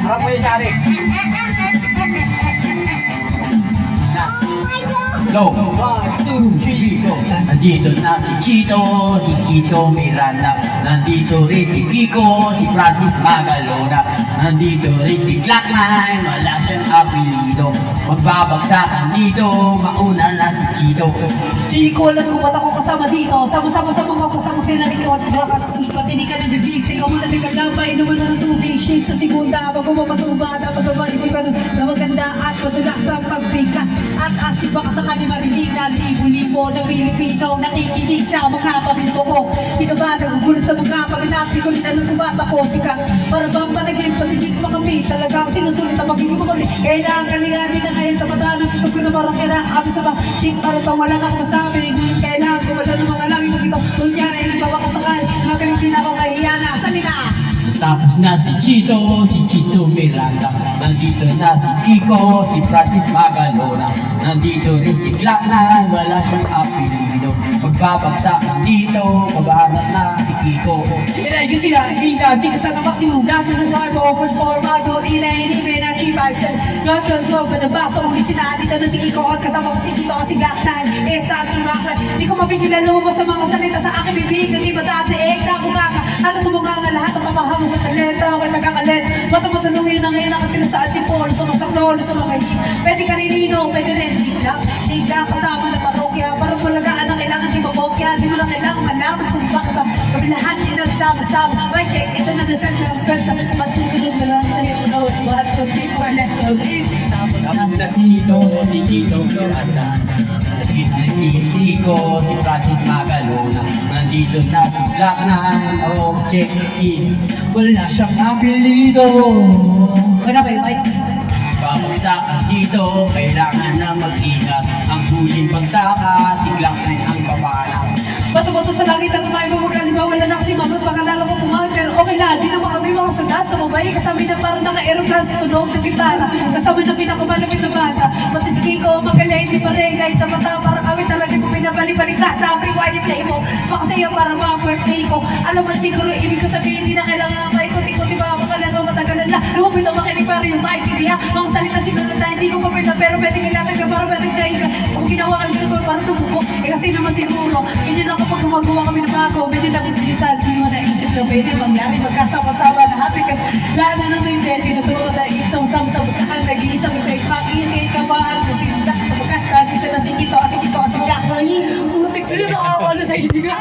Harap mo yung sari. Go! 1, 2, 3, go! Nandito na si Chito, si Kito Miranda. Nandito rin si Kiko, si Francis Magalona. Nandito rin si Glockline, wala siyang apelido. Magbabagsakan dito, mauna na si Chito. Di ko alam kung ba't ako kasama dito. Sama-sama sa mga kasama pinalikaw at baka ba't hindi ka nabibig? Ikaw muna di ka labay, inuman na ng tubig. Shake sa segunda, bago mapatuba. Dapat naman isipan na maganda at madalas ang pagbigas. At asking baka sa kanya marinig na libo-libo na Pilipino nakikinig sa mga pamilyo ko. Di ka ba nagugulat sa mga paghanap? Di ko rin alam kung ba't ako sikat. Para bang panagin, pagiging mo kami. Talagang sinusulit ang magiging mo kami. Kailangan kaliganin na ngayon tamadaan. Ito ko na marang kira. Abi sa mga shit para ito wala na masabi. Kailangan ko wala ng mga langit ko dito. Kunyari, nagbawa ko sakal. Magaling din ako kay Iana. Salina! Tapos na si Chito Miranda. Nandito na si Kiko, si Francis Magalona. Nandito rin si Glockline, wala siyang apelido. Magbabagsakan dito, mabarat na si Kiko. Inayos sila, hinga, chika sa maksimum. Lahat ng barbo, open formado. Inainipin na 3-5-7. Lahat ng globe na baso. Uli sila, dito na si Kiko. At kasama ko si Kiko at si Glockline. Sa ating rockline. Di ko mapigilan lumabas sa mga salita sa aking bibig. Hindi ba dati, na kumaka. Ano tumunga nga lahat ang mamahama sa talenta. Ako'y nagkakalit. Matamatulungin na ngayon nakatila sa ating polo. Sa masaklolo, sa mga pwede ka rinino, pwede rin. Sigla kasama na parokya. Parang malagaan na kailangan di mabokya. Di mo na kailangan malaman kung bakit ba kami lahat inagsama-sama. Right check, ito na dasal na ang persa. Masusunod na lang tayo mo na. 1, 2, 3, 4, let's go. Tapos na si Chito Miranda. Nandito si Kiko, si Francis Magalona. Nandito na si Glockline, oh, check in. Wala siyang apelido. Wala ba yung mic? Babagsakan dito, kailangan na mag-ingat. Ang huling bagsaka, si Glockline ang babala. Bato-bato sa langit at may mamagaliba. Wala na kasi mamag pakalala ko pumahan. Pero okay lang, di naman kami mga sundan sa mabay. Kasama na parang naka-aeroplane sa tunog ng gitara. Kasama na pinakamalapit na bata. Pati si Kiko, magaling, di pa rin. Kahit na mata, parang kami talaga kung pinabalik-balik na sa aking wine play mo. Baka sa'yo parang mga birthday ko. Alam mo siguro, ibig ko sabihin, hindi na kailangan pa ikot-ikot. Di ba ako kalaro, matagalan na. Lumabit ang makinig para yung mic, hindi ha. Mga salita siguro na hindi ko papirta. Pero pwede kinatag ka, parang pwede kayo ka. Kung ginawa ka nito, parang lumubok. Kasi naman siguro, hindi lang kapag gumagawa kami ng bago, medyo napagbilisal, hindi mo naisip na pwede mangyari, magkasama-sama lahat, kasi lahat na naman yung pwede, naturo na isang samsam, saka nag-iisang ito, pag-iingay ka ba, kasi sa pagkat, dito na si Kito at si Kito at si Glockline. Putik ko yun, nakakawala sa hindi ka.